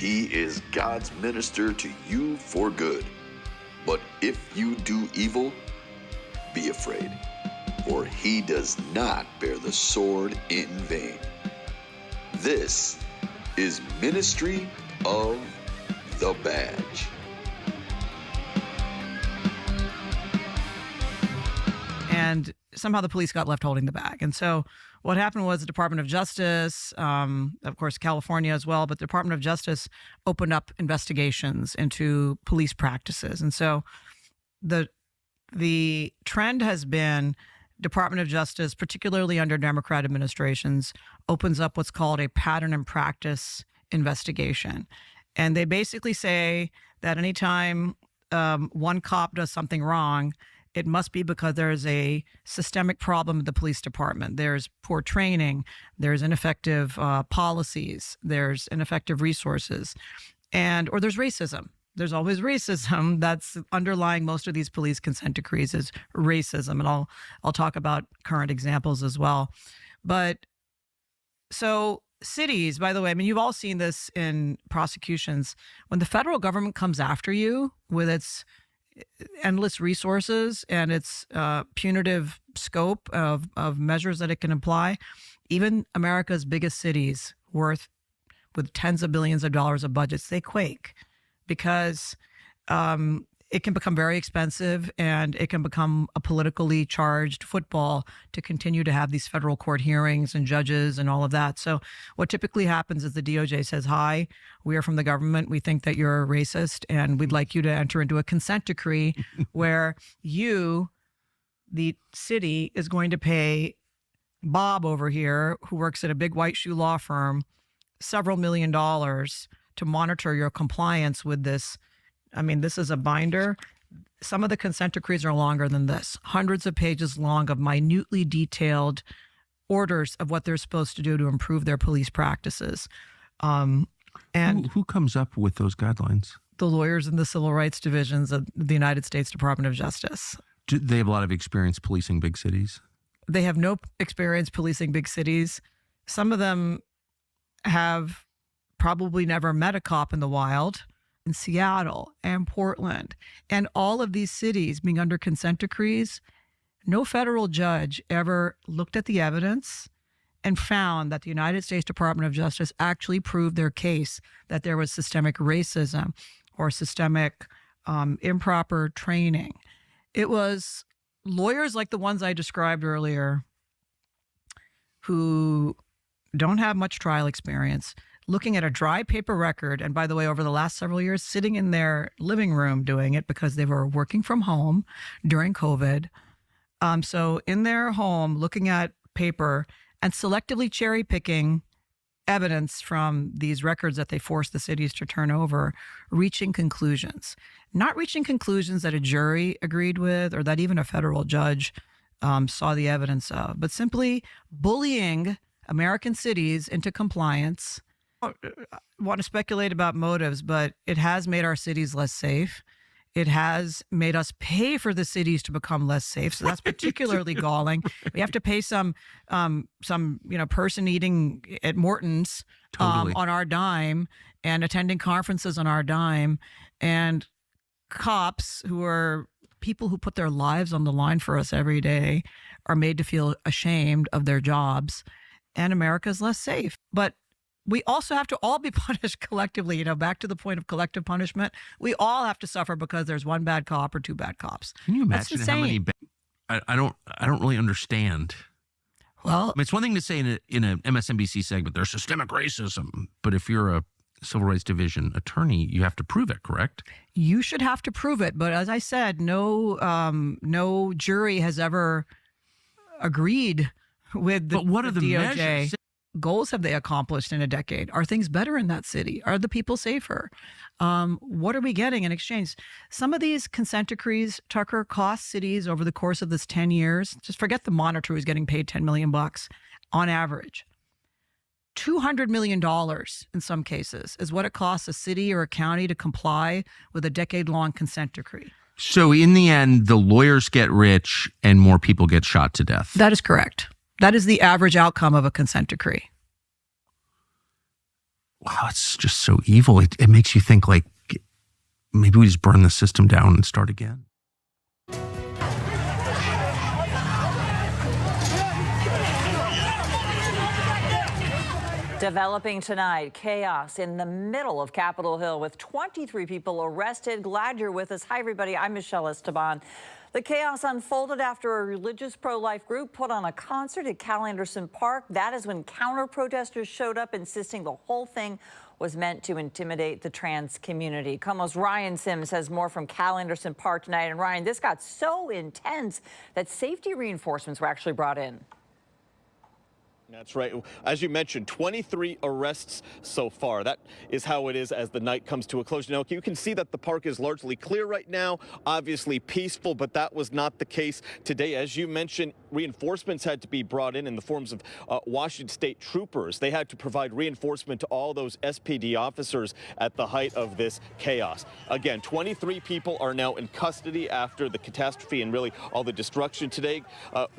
he is God's minister to you for good. But if you do evil, be afraid, for he does not bear the sword in vain. This is Ministry of the Badge. And somehow the police got left holding the bag. And so what happened was the Department of Justice, of course, California as well, but the Department of Justice opened up investigations into police practices. And so the trend has been Department of Justice, particularly under Democrat administrations, opens up what's called a pattern and practice investigation. And they basically say that anytime one cop does something wrong, it must be because there's a systemic problem in the police department. There's poor training, there's ineffective policies, there's ineffective resources, or there's racism. There's always racism that's underlying most of these police consent decrees is racism. And I'll talk about current examples as well. But so cities, by the way, I mean, you've all seen this in prosecutions. When the federal government comes after you with its endless resources and its punitive scope of measures that it can apply, even America's biggest cities with tens of billions of dollars of budgets, they quake because it can become very expensive and it can become a politically charged football to continue to have these federal court hearings and judges and all of that. So what typically happens is the DOJ says, hi, we are from the government. We think that you're a racist and we'd like you to enter into a consent decree where you, the city, is going to pay Bob over here, who works at a big white shoe law firm, several $1 million to monitor your compliance with this. I mean, this is a binder. Some of the consent decrees are longer than this, hundreds of pages long of minutely detailed orders of what they're supposed to do to improve their police practices. And who comes up with those guidelines? The lawyers in the civil rights divisions of the United States Department of Justice. Do they have a lot of experience policing big cities? They have no experience policing big cities. Some of them have probably never met a cop in the wild. In Seattle and Portland and all of these cities being under consent decrees, no federal judge ever looked at the evidence and found that the United States Department of Justice actually proved their case that there was systemic racism or systemic improper training. It was lawyers like the ones I described earlier who don't have much trial experience, looking at a dry paper record, and by the way, over the last several years, sitting in their living room doing it because they were working from home during COVID. So in their home, looking at paper and selectively cherry picking evidence from these records that they forced the cities to turn over, reaching conclusions. Not reaching conclusions that a jury agreed with or that even a federal judge saw the evidence of, but simply bullying American cities into compliance. I want to speculate about motives, but it has made our cities less safe. It has made us pay for the cities to become less safe. So that's particularly galling. We have to pay some person eating at Morton's on our dime and attending conferences on our dime, and cops who are people who put their lives on the line for us every day are made to feel ashamed of their jobs, and America's less safe. But we also have to all be punished collectively. Back to the point of collective punishment. We all have to suffer because there's one bad cop or two bad cops. Can you imagine how many? I don't really understand. Well, I mean, it's one thing to say in an MSNBC segment there's systemic racism, but if you're a civil rights division attorney, you have to prove it, correct? You should have to prove it, but as I said, no jury has ever agreed with the. But what are the DOJ. measures? Goals have they accomplished in a decade? Are things better in that city? Are the people safer? What are we getting in exchange? Some of these consent decrees, Tucker, cost cities over the course of this 10 years. Just forget the monitor who's getting paid $10 million on average. $200 million in some cases is what it costs a city or a county to comply with a decade-long consent decree. So in the end, the lawyers get rich and more people get shot to death. That is correct. That is the average outcome of a consent decree. wow, it's just so evil. It makes you think like maybe we just burn the system down and start again. Developing tonight, chaos in the middle of Capitol Hill with 23 people arrested. Glad you're with us. Hi, everybody. I'm Michelle Esteban. The chaos unfolded after a religious pro-life group put on a concert at Cal Anderson Park. That is when counter-protesters showed up, insisting the whole thing was meant to intimidate the trans community. KOMO's Ryan Sims has more from Cal Anderson Park tonight. And Ryan, this got so intense that safety reinforcements were actually brought in. That's right. As you mentioned, 23 arrests so far. That is how it is as the night comes to a close. Now, you can see that the park is largely clear right now, obviously peaceful, but that was not the case today. As you mentioned, reinforcements had to be brought in the forms of Washington State troopers. They had to provide reinforcement to all those SPD officers at the height of this chaos. Again, 23 people are now in custody after the catastrophe and really all the destruction today.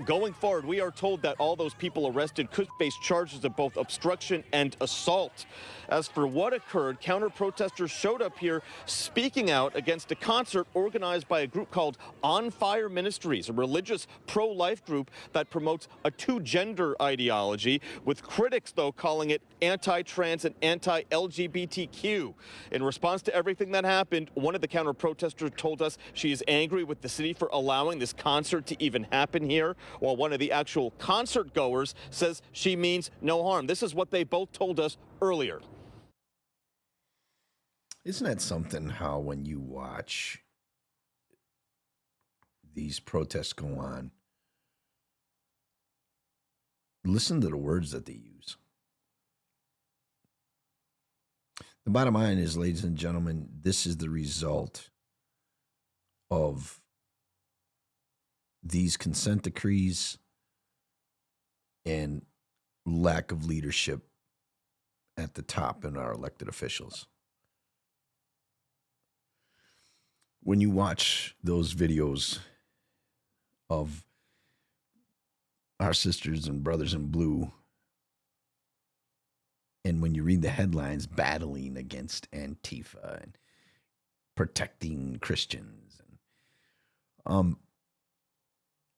Going forward, we are told that all those people arrested could face charges of both obstruction and assault. As for what occurred, counter-protesters showed up here speaking out against a concert organized by a group called On Fire Ministries, a religious pro-life group that promotes a two-gender ideology, with critics, though, calling it anti-trans and anti-LGBTQ. In response to everything that happened, one of the counter-protesters told us she is angry with the city for allowing this concert to even happen here, while one of the actual concert goers says she means no harm. This is what they both told us earlier. Isn't that something how when you watch these protests go on, listen to the words that they use. The bottom line is, ladies and gentlemen, this is the result of these consent decrees and lack of leadership at the top in our elected officials. When you watch those videos of our sisters and brothers in blue, and when you read the headlines battling against Antifa and protecting Christians, and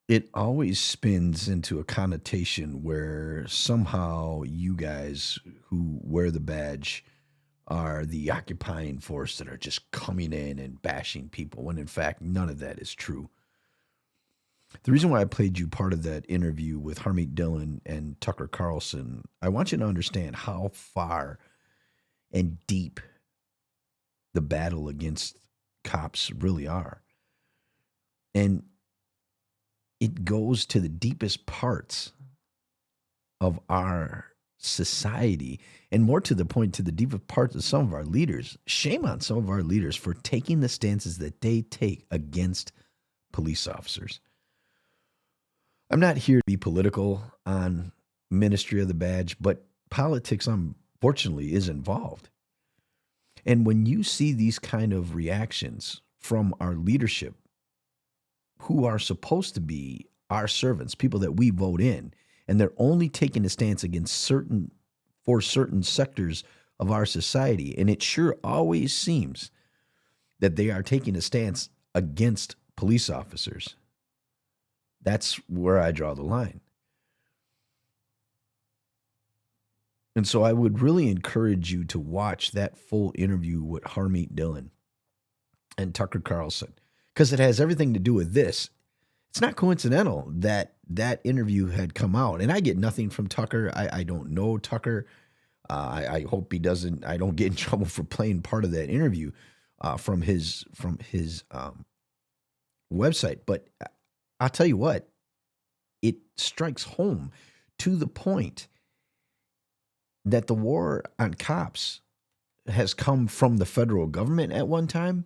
it always spins into a connotation where somehow you guys who wear the badge are the occupying force that are just coming in and bashing people, when in fact none of that is true. The reason why I played you part of that interview with Harmeet Dillon and Tucker Carlson, I want you to understand how far and deep the battle against cops really are. And it goes to the deepest parts of our society, and more to the point, to the deepest parts of some of our leaders. Shame on some of our leaders for taking the stances that they take against police officers. I'm not here to be political on Ministry of the Badge, but politics, unfortunately, is involved. And when you see these kind of reactions from our leadership, who are supposed to be our servants, people that we vote in, and they're only taking a stance against certain sectors of our society, and it sure always seems that they are taking a stance against police officers. That's where I draw the line. And so I would really encourage you to watch that full interview with Harmeet Dillon and Tucker Carlson, because it has everything to do with this. It's not coincidental that that interview had come out, and I get nothing from Tucker. I don't know Tucker. I hope he doesn't. I don't get in trouble for playing part of that interview from his website. But I'll tell you what, it strikes home to the point that the war on cops has come from the federal government at one time,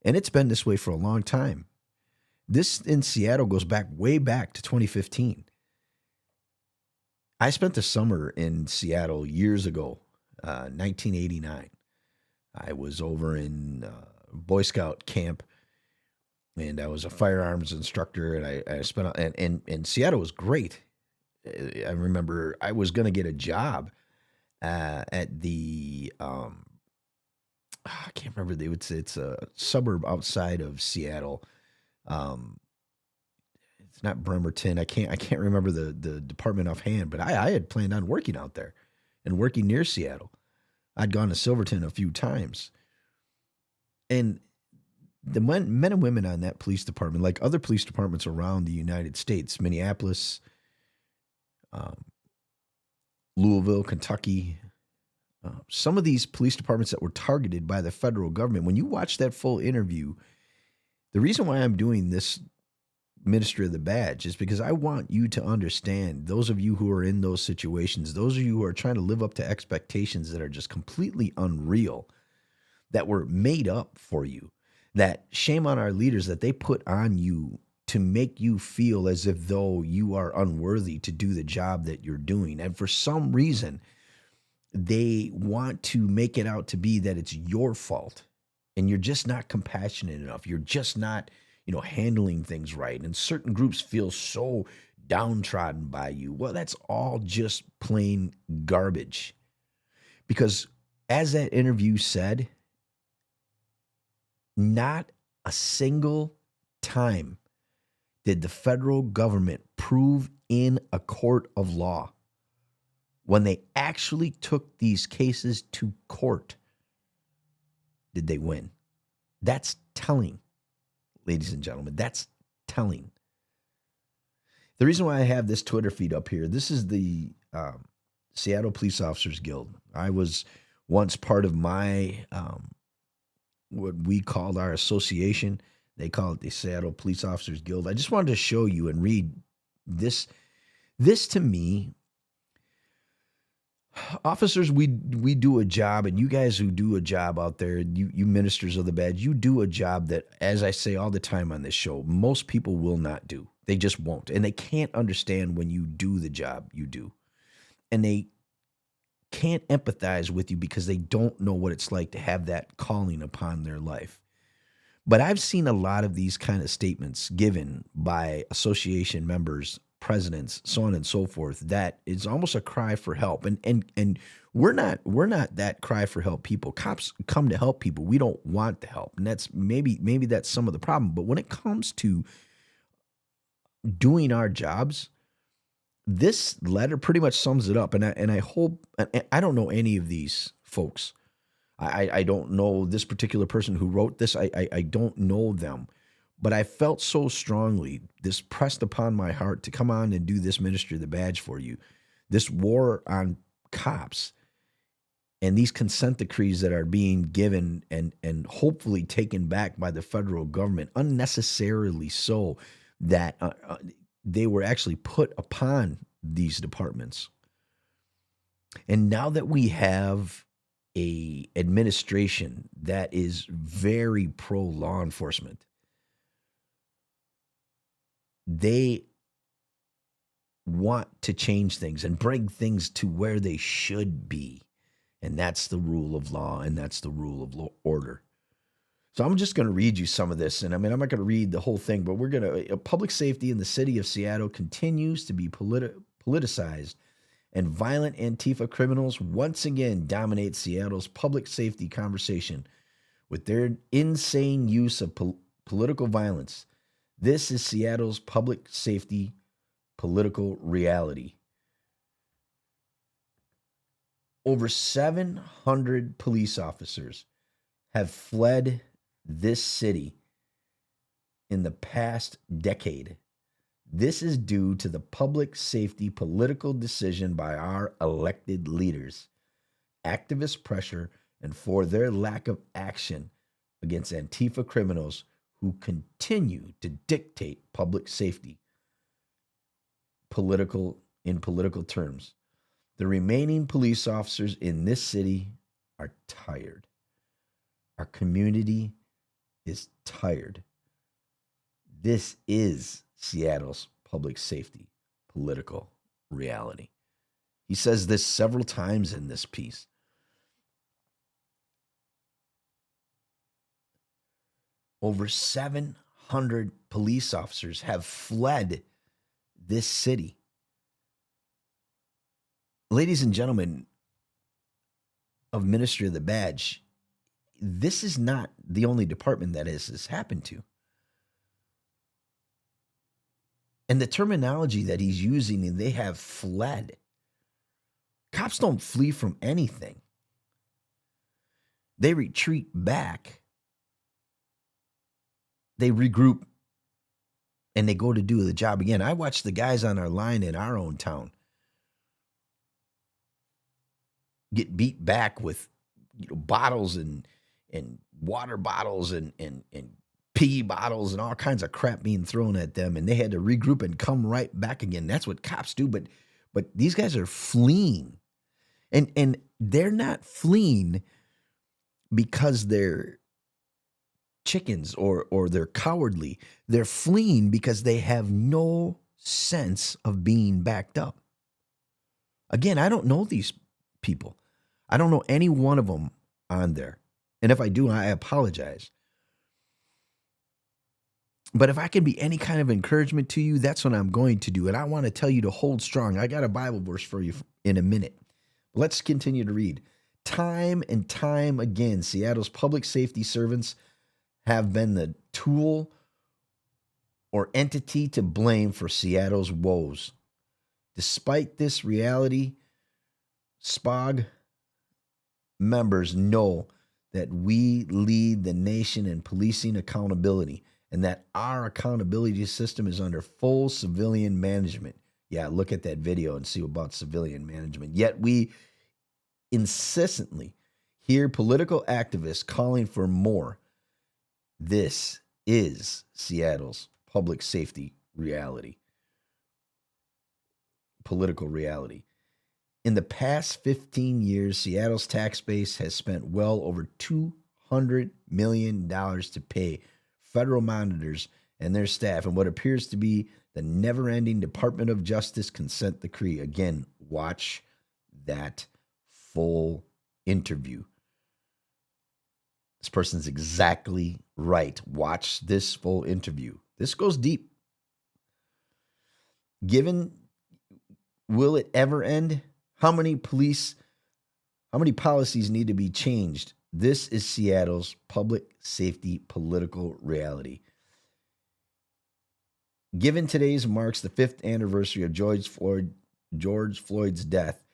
and it's been this way for a long time. This in Seattle goes way back to 2015. I spent the summer in Seattle years ago, 1989. I was over in Boy Scout camp, and I was a firearms instructor, and I spent, and Seattle was great. I remember I was going to get a job at the I can't remember. They would say it's a suburb outside of Seattle. Um, it's not Bremerton. I can't remember the department offhand, but I had planned on working out there and working near Seattle. I'd gone to Silverton a few times, and the men and women on that police department, like other police departments around the United States, Minneapolis, um, Louisville, Kentucky, some of these police departments that were targeted by the federal government. When you watch that full interview, the reason why I'm doing this Ministry of the Badge is because I want you to understand, those of you who are in those situations, those of you who are trying to live up to expectations that are just completely unreal, that were made up for you, that shame on our leaders that they put on you to make you feel as if though you are unworthy to do the job that you're doing. And for some reason, they want to make it out to be that it's your fault and you're just not compassionate enough. You're just not, handling things right. And certain groups feel so downtrodden by you. Well, that's all just plain garbage. Because as that interview said, not a single time did the federal government prove in a court of law, when they actually took these cases to court, did they win. That's telling, ladies and gentlemen. That's telling. The reason why I have this Twitter feed up here, this is the Seattle Police Officers Guild. I was once part of my what we called our association. They call it the Seattle Police Officers Guild. I just wanted to show you and read this. This to me, officers, we do a job, and you guys who do a job out there, you ministers of the badge, you do a job that, as I say all the time on this show, most people will not do. They just won't. And they can't understand when you do the job you do. And they can't empathize with you because they don't know what it's like to have that calling upon their life. But I've seen a lot of these kind of statements given by association members, presidents, so on and so forth, that is almost a cry for help. And we're not that cry for help people. Cops come to help people. We don't want the help. And that's maybe that's some of the problem. But when it comes to doing our jobs, this letter pretty much sums it up. And I hope, I don't know any of these folks. I don't know this particular person who wrote this. I don't know them. But I felt so strongly, this pressed upon my heart to come on and do this Ministry of the Badge for you. This war on cops and these consent decrees that are being given and hopefully taken back by the federal government, unnecessarily so, that they were actually put upon these departments. And now that we have a administration that is very pro law enforcement, they want to change things and bring things to where they should be. And that's the rule of law, and that's the rule of order. So I'm just going to read you some of this. And I'm not going to read the whole thing, but we're going to, public safety in the city of Seattle continues to be politicized, and violent Antifa criminals once again dominate Seattle's public safety conversation with their insane use of political violence. This is Seattle's public safety political reality. Over 700 police officers have fled this city in the past decade. This is due to the public safety political decision by our elected leaders, activist pressure, and for their lack of action against Antifa criminals who continue to dictate public safety in political terms. The remaining police officers in this city are tired. Our community is tired. This is Seattle's public safety political reality. He says this several times in this piece. Over 700 police officers have fled this city. Ladies and gentlemen, of Ministry of the Badge, this is not the only department that has happened to. And the terminology that he's using, and they have fled. Cops don't flee from anything. They retreat back. They regroup and they go to do the job again. I watched the guys on our line in our own town get beat back with bottles and water bottles and pee bottles and all kinds of crap being thrown at them, and they had to regroup and come right back again. That's what cops do, but these guys are fleeing. And they're not fleeing because they're chickens or they're cowardly. They're fleeing because they have no sense of being backed up. Again, I don't know these people. I don't know any one of them on there. And if I do, I apologize. But if I can be any kind of encouragement to you, that's what I'm going to do. And I want to tell you to hold strong. I got a Bible verse for you in a minute. Let's continue to read. Time and time again, Seattle's public safety servants have been the tool or entity to blame for Seattle's woes. Despite this reality, SPOG members know that we lead the nation in policing accountability and that our accountability system is under full civilian management. Yeah, look at that video and see about civilian management. Yet we insistently hear political activists calling for more. This is Seattle's public safety reality, political reality. In the past 15 years, Seattle's tax base has spent well over $200 million to pay federal monitors and their staff in what appears to be the never-ending Department of Justice consent decree. Again, watch that full interview. This person's exactly right. Watch this full interview. This goes deep. Will it ever end? How many policies need to be changed? This is Seattle's public safety political reality. Given today's marks the 5th anniversary of George Floyd's death,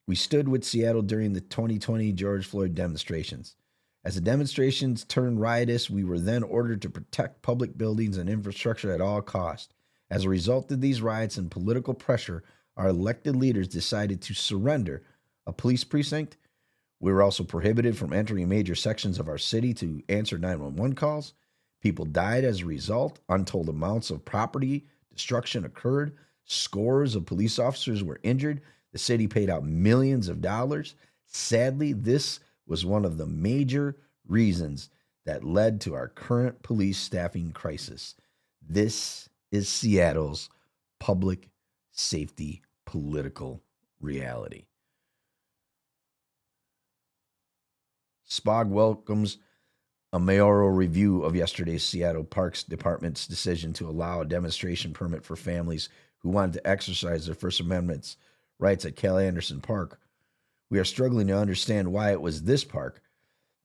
we stood with Seattle during the 2020 George Floyd demonstrations. As the demonstrations turned riotous, we were then ordered to protect public buildings and infrastructure at all costs. As a result of these riots and political pressure, our elected leaders decided to surrender a police precinct. We were also prohibited from entering major sections of our city to answer 911 calls. People died as a result. Untold amounts of property destruction occurred. Scores of police officers were injured. The city paid out millions of dollars. Sadly, this was one of the major reasons that led to our current police staffing crisis. This is Seattle's public safety political reality. SPOG welcomes a mayoral review of yesterday's Seattle Parks Department's decision to allow a demonstration permit for families who wanted to exercise their First Amendment rights at Cal Anderson Park. We are struggling to understand why it was this park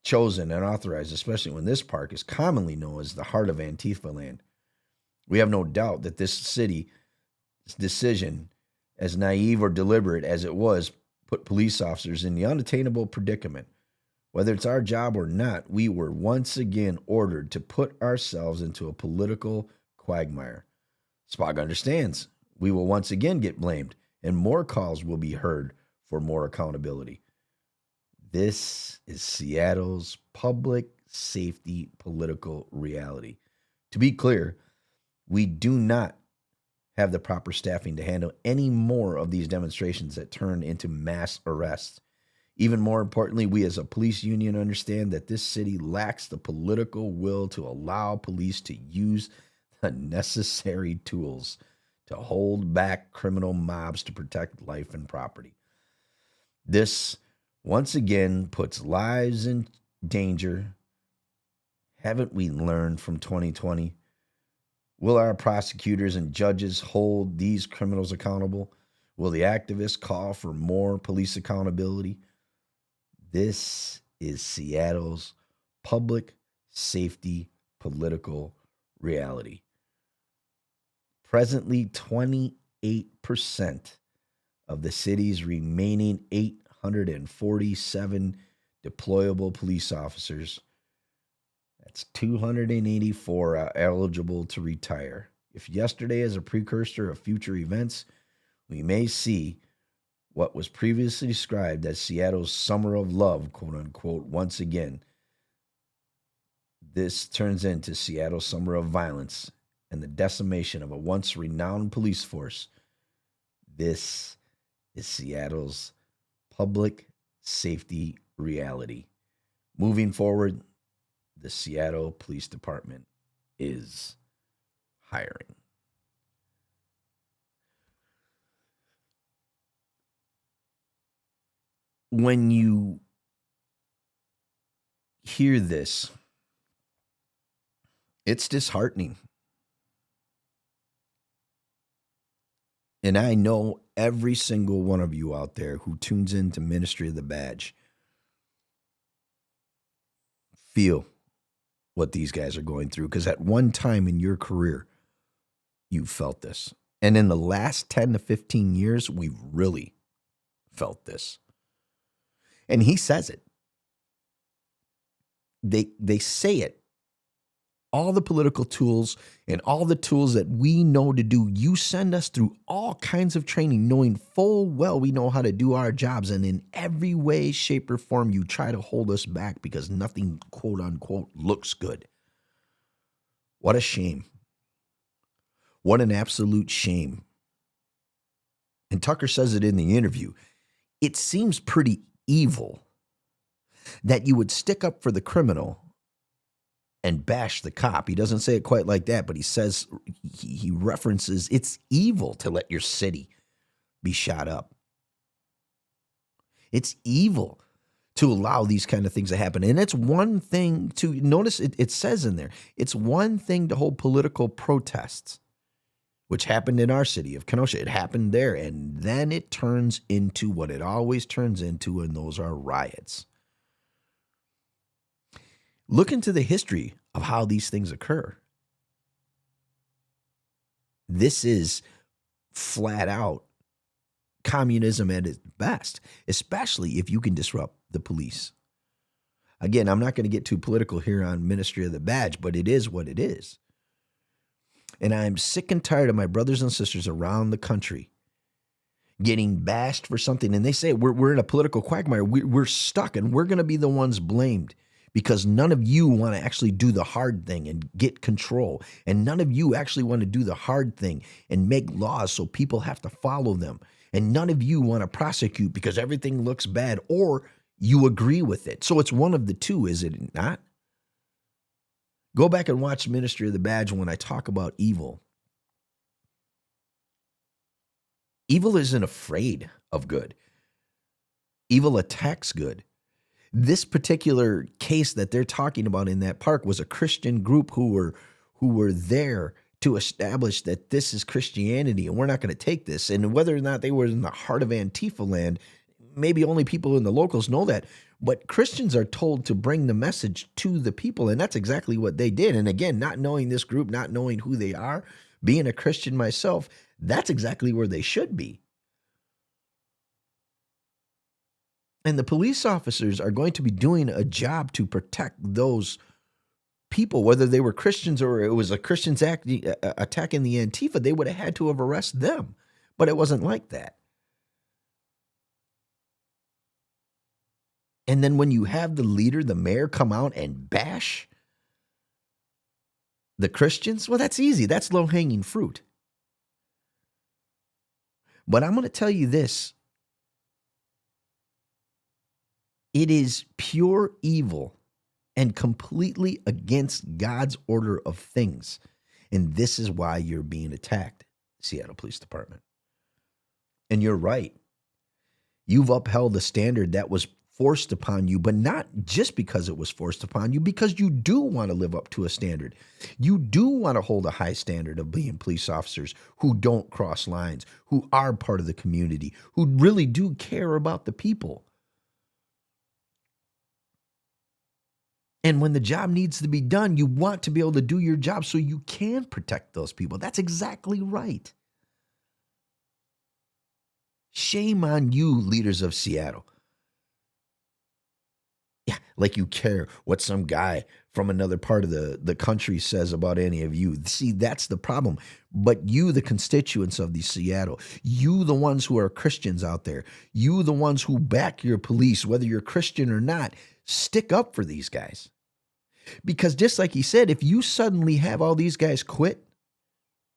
chosen and authorized, especially when this park is commonly known as the heart of Antifa land. We have no doubt that this city's decision, as naive or deliberate as it was, put police officers in the unattainable predicament. Whether it's our job or not, we were once again ordered to put ourselves into a political quagmire. SPOG understands we will once again get blamed, and more calls will be heard for more accountability. This is Seattle's public safety political reality. To be clear, we do not have the proper staffing to handle any more of these demonstrations that turn into mass arrests. Even more importantly, we as a police union understand that this city lacks the political will to allow police to use the necessary tools to hold back criminal mobs to protect life and property. This, once again, puts lives in danger. Haven't we learned from 2020? Will our prosecutors and judges hold these criminals accountable? Will the activists call for more police accountability? This is Seattle's public safety political reality. Presently, 28% of the city's remaining 847 deployable police officers, that's 284, are eligible to retire. If yesterday is a precursor of future events, we may see what was previously described as Seattle's summer of love, quote unquote, once again. This turns into Seattle's summer of violence and the decimation of a once renowned police force. This is Seattle's public safety reality. Moving forward, the Seattle Police Department is hiring. When you hear this, it's disheartening. And I know every single one of you out there who tunes into Ministry of the Badge feel what these guys are going through, because at one time in your career, you felt this. And in the last 10 to 15 years, we've really felt this. And he says it. They say it. All the political tools and all the tools that we know to do, you send us through all kinds of training, knowing full well we know how to do our jobs. And in every way, shape, or form, you try to hold us back because nothing, quote unquote, looks good. What a shame. What an absolute shame. And Tucker says it in the interview. It seems pretty evil that you would stick up for the criminal and bash the cop. He doesn't say it quite like that, but he says, he references, it's evil to let your city be shot up. It's evil to allow these kind of things to happen. And it's one thing to, notice it says in there, it's one thing to hold political protests, which happened in our city of Kenosha. It happened there. And then it turns into what it always turns into, and those are riots. Look into the history of how these things occur. This is flat out communism at its best, especially if you can disrupt the police. Again, I'm not going to get too political here on Ministry of the Badge, but it is what it is. And I'm sick and tired of my brothers and sisters around the country getting bashed for something. And they say we're in a political quagmire. We're stuck, and we're going to be the ones blamed. Because none of you want to actually do the hard thing and get control. And none of you actually want to do the hard thing and make laws so people have to follow them. And none of you want to prosecute because everything looks bad, or you agree with it. So it's one of the two, is it not? Go back and watch Ministry of the Badge when I talk about evil. Evil isn't afraid of good. Evil attacks good. This particular case that they're talking about in that park was a Christian group who were there to establish that this is Christianity and we're not going to take this. And whether or not they were in the heart of Antifa land, maybe only people in the locals know that. But Christians are told to bring the message to the people, and that's exactly what they did. And again, not knowing this group, not knowing who they are, being a Christian myself, that's exactly where they should be. And the police officers are going to be doing a job to protect those people, whether they were Christians or it was a Christians attacking the Antifa. They would have had to have arrested them, but it wasn't like that. And then when you have the leader, the mayor, come out and bash the Christians, well, that's easy. That's low-hanging fruit. But I'm going to tell you this. It is pure evil and completely against God's order of things. And this is why you're being attacked, Seattle Police Department. And you're right. You've upheld a standard that was forced upon you, but not just because it was forced upon you, because you do want to live up to a standard. You do want to hold a high standard of being police officers who don't cross lines, who are part of the community, who really do care about the people. And when the job needs to be done, you want to be able to do your job so you can protect those people. That's exactly right. Shame on you, leaders of Seattle. Yeah, like you care what some guy from another part of the country says about any of you. See, that's the problem. But you, the constituents of the Seattle, you, the ones who are Christians out there, you, the ones who back your police, whether you're Christian or not, stick up for these guys. Because just like he said, if you suddenly have all these guys quit,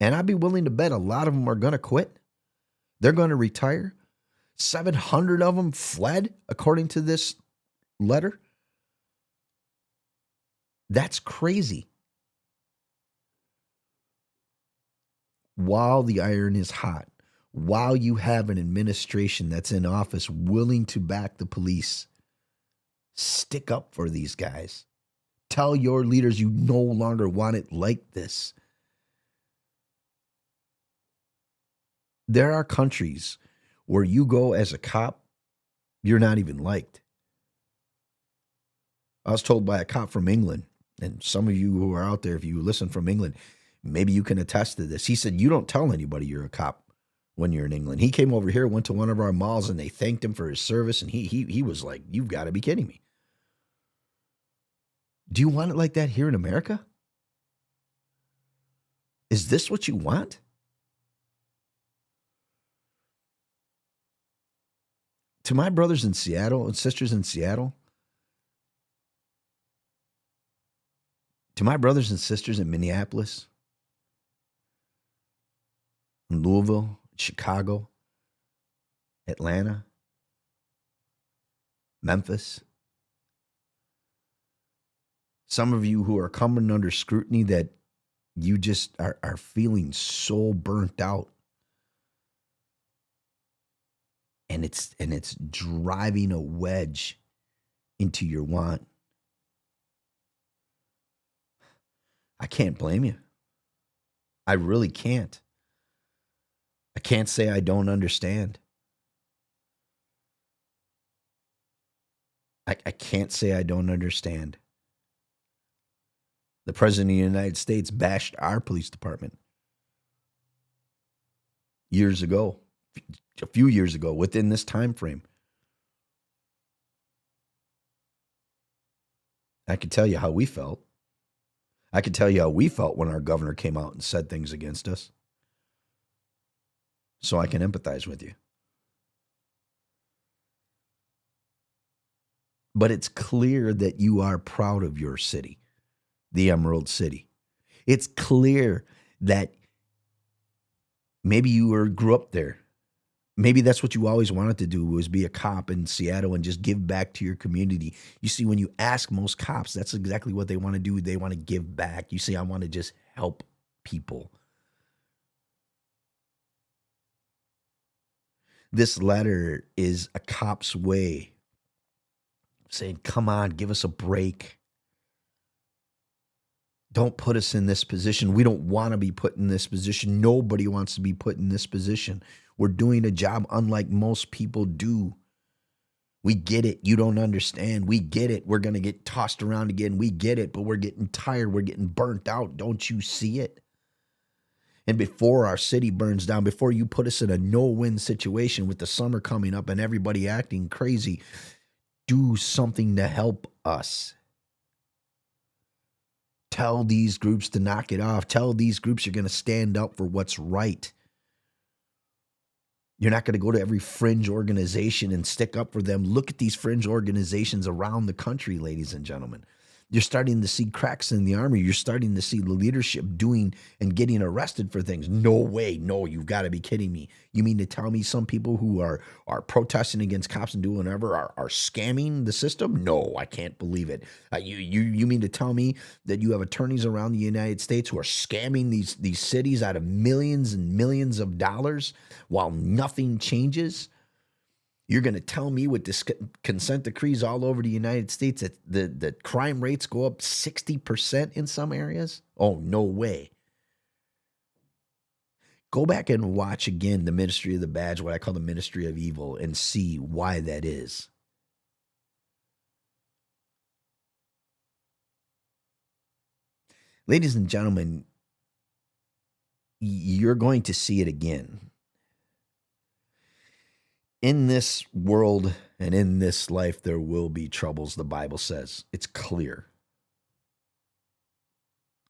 and I'd be willing to bet a lot of them are going to quit, they're going to retire. 700 of them fled, according to this letter. That's crazy. While the iron is hot, while you have an administration that's in office willing to back the police, stick up for these guys. Tell your leaders you no longer want it like this. There are countries where you go as a cop, you're not even liked. I was told by a cop from England, and some of you who are out there, if you listen from England, maybe you can attest to this. He said, you don't tell anybody you're a cop when you're in England. He came over here, went to one of our malls, and they thanked him for his service, and he was like, you've got to be kidding me. Do you want it like that here in America? Is this what you want? To my brothers in Seattle and sisters in Seattle, to my brothers and sisters in Minneapolis, in Louisville, Chicago, Atlanta, Memphis, some of you who are coming under scrutiny that you just are feeling so burnt out. And it's driving a wedge into your want. I can't blame you. I really can't. I can't say I don't understand. I can't say I don't understand. The President of the United States bashed our police department years ago, a few years ago, within this time frame. I can tell you how we felt. I can tell you how we felt when our governor came out and said things against us. So I can empathize with you. But it's clear that you are proud of your city, the Emerald City. It's clear that maybe you grew up there. Maybe that's what you always wanted to do, was be a cop in Seattle and just give back to your community. You see, when you ask most cops, that's exactly what they want to do. They want to give back. You see, I want to just help people. This letter is a cop's way of saying, come on, give us a break. Don't put us in this position. We don't want to be put in this position. Nobody wants to be put in this position. We're doing a job unlike most people do. We get it. You don't understand. We get it. We're going to get tossed around again. We get it, but we're getting tired. We're getting burnt out. Don't you see it? And before our city burns down, before you put us in a no-win situation with the summer coming up and everybody acting crazy, do something to help us. Tell these groups to knock it off. Tell these groups you're going to stand up for what's right. You're not going to go to every fringe organization and stick up for them. Look at these fringe organizations around the country, ladies and gentlemen. You're starting to see cracks in the army. You're starting to see the leadership doing and getting arrested for things. No way. No, you've got to be kidding me. You mean to tell me some people who are protesting against cops and doing whatever are scamming the system? No, I can't believe it. You mean to tell me that you have attorneys around the United States who are scamming these cities out of millions and millions of dollars while nothing changes? You're going to tell me with this consent decrees all over the United States that the crime rates go up 60% in some areas? Oh, no way. Go back and watch again the Ministry of the Badge, what I call the Ministry of Evil, and see why that is. Ladies and gentlemen, you're going to see it again. In this world and in this life, there will be troubles, the Bible says. It's clear.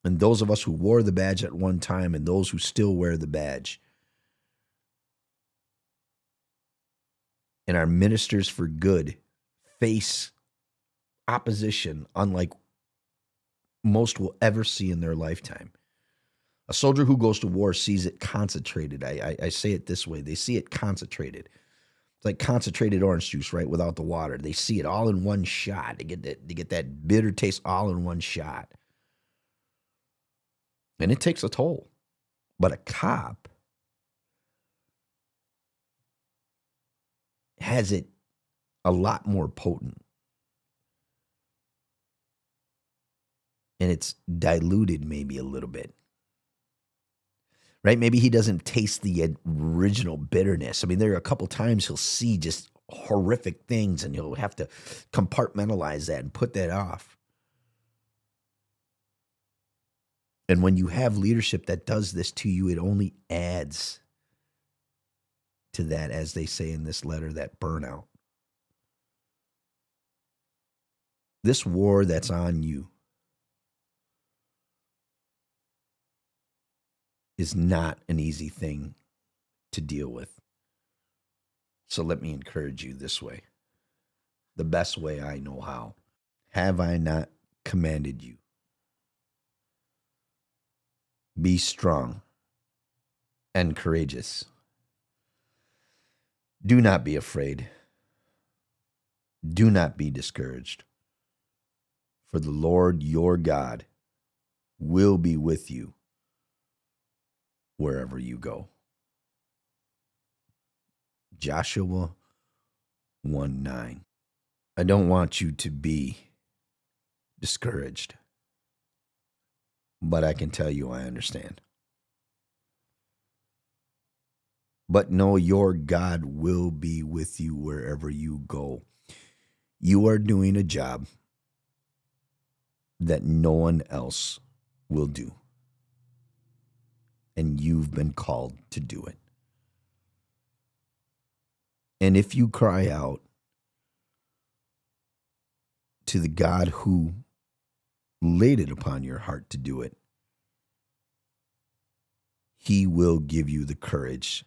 And those of us who wore the badge at one time and those who still wear the badge and are ministers for good face opposition unlike most will ever see in their lifetime. A soldier who goes to war sees it concentrated. I say it this way. They see it concentrated. It's like concentrated orange juice, right, without the water. They see it all in one shot. They get that bitter taste all in one shot. And it takes a toll. But a cop has it a lot more potent. And it's diluted maybe a little bit. Right? Maybe he doesn't taste the original bitterness. I mean, there are a couple times he'll see just horrific things and he'll have to compartmentalize that and put that off. And when you have leadership that does this to you, it only adds to that, as they say in this letter, that burnout. This war that's on you is not an easy thing to deal with. So let me encourage you this way, the best way I know how. Have I not commanded you? Be strong and courageous. Do not be afraid. Do not be discouraged. For the Lord your God will be with you wherever you go. Joshua 1:9. I don't want you to be discouraged, but I can tell you I understand. But know your God will be with you wherever you go. You are doing a job that no one else will do. And you've been called to do it. And if you cry out to the God who laid it upon your heart to do it, He will give you the courage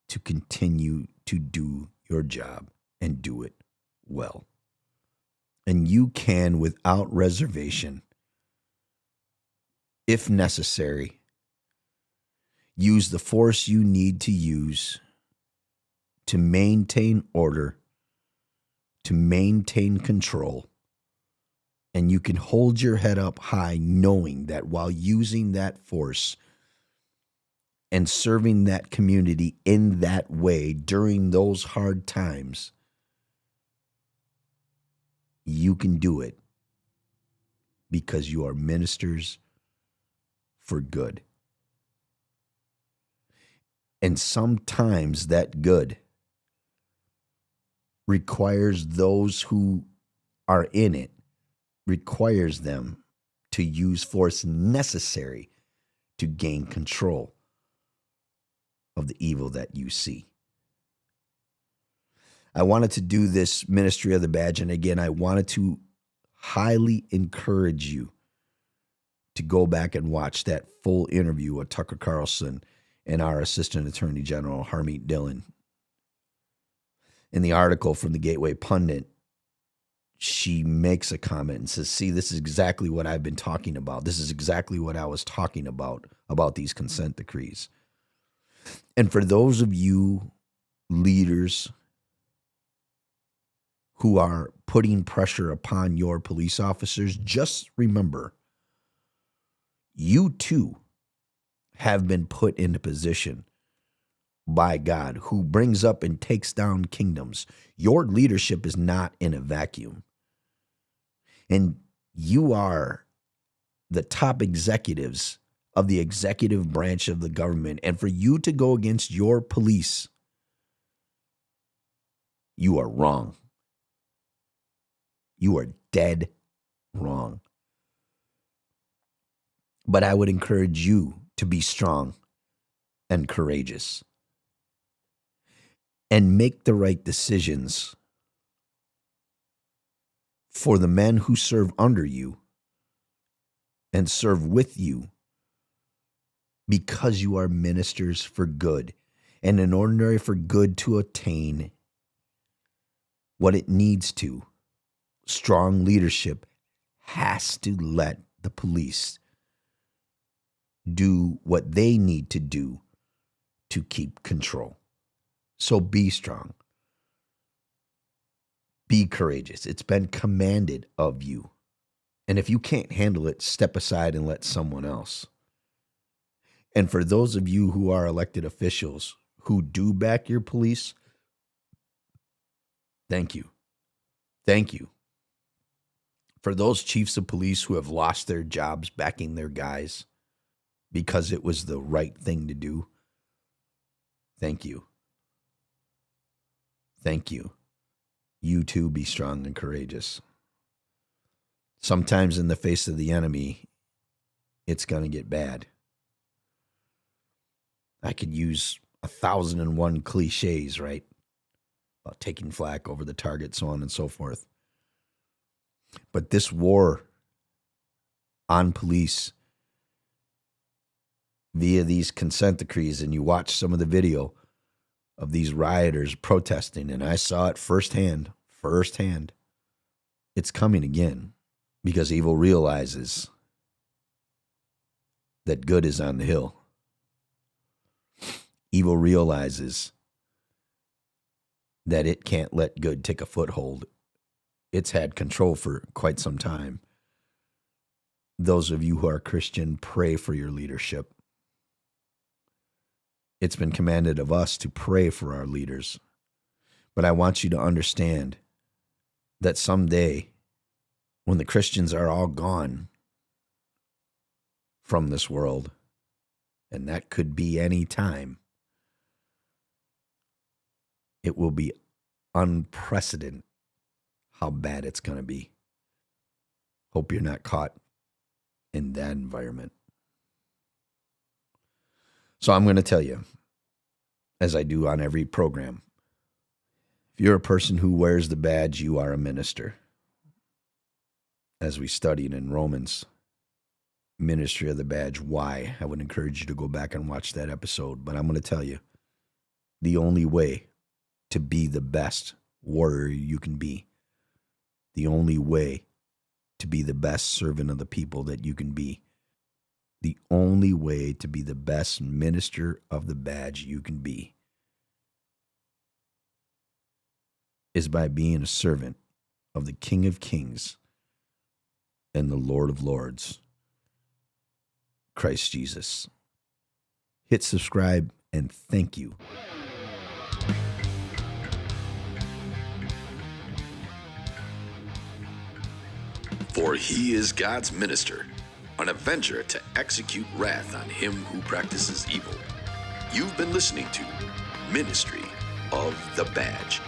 to continue to do your job and do it well. And you can, without reservation, if necessary, use the force you need to use to maintain order, to maintain control. And you can hold your head up high knowing that while using that force and serving that community in that way during those hard times, you can do it because you are ministers for good. And sometimes that good requires those who are in it, requires them to use force necessary to gain control of the evil that you see. I wanted to do this ministry of the badge, and again, I wanted to highly encourage you to go back and watch that full interview with Tucker Carlson and our Assistant Attorney General, Harmeet Dillon. In the article from the Gateway Pundit, she makes a comment and says, see, this is exactly what I've been talking about. This is exactly what I was talking about these consent decrees. And for those of you leaders who are putting pressure upon your police officers, just remember, you too have been put in a position by God who brings up and takes down kingdoms. Your leadership is not in a vacuum. And you are the top executives of the executive branch of the government. And for you to go against your police, you are wrong. You are dead wrong. But I would encourage you to be strong and courageous and make the right decisions for the men who serve under you and serve with you, because you are ministers for good. And in order for good to attain what it needs to, strong leadership has to let the police do what they need to do to keep control. So be strong. Be courageous. It's been commanded of you. And if you can't handle it, step aside and let someone else. And for those of you who are elected officials who do back your police, thank you. Thank you. For those chiefs of police who have lost their jobs backing their guys because it was the right thing to do, thank you. Thank you. You too be strong and courageous. Sometimes in the face of the enemy, it's going to get bad. I could use 1,001 cliches, right? About taking flak over the target, so on and so forth. But this war on police via these consent decrees, and you watch some of the video of these rioters protesting, and I saw it firsthand. It's coming again because evil realizes that good is on the hill. Evil realizes that it can't let good take a foothold. It's had control for quite some time. Those of you who are Christian, pray for your leadership. It's been commanded of us to pray for our leaders. But I want you to understand that someday, when the Christians are all gone from this world, and that could be any time, it will be unprecedented how bad it's going to be. Hope you're not caught in that environment. So I'm going to tell you, as I do on every program, if you're a person who wears the badge, you are a minister. As we studied in Romans, ministry of the badge, why? I would encourage you to go back and watch that episode. But I'm going to tell you, the only way to be the best warrior you can be, the only way to be the best servant of the people that you can be, the only way to be the best minister of the badge you can be is by being a servant of the King of Kings and the Lord of Lords, Christ Jesus. Hit subscribe and thank you. For he is God's minister, an avenger to execute wrath on him who practices evil. You've been listening to Ministry of the Badge.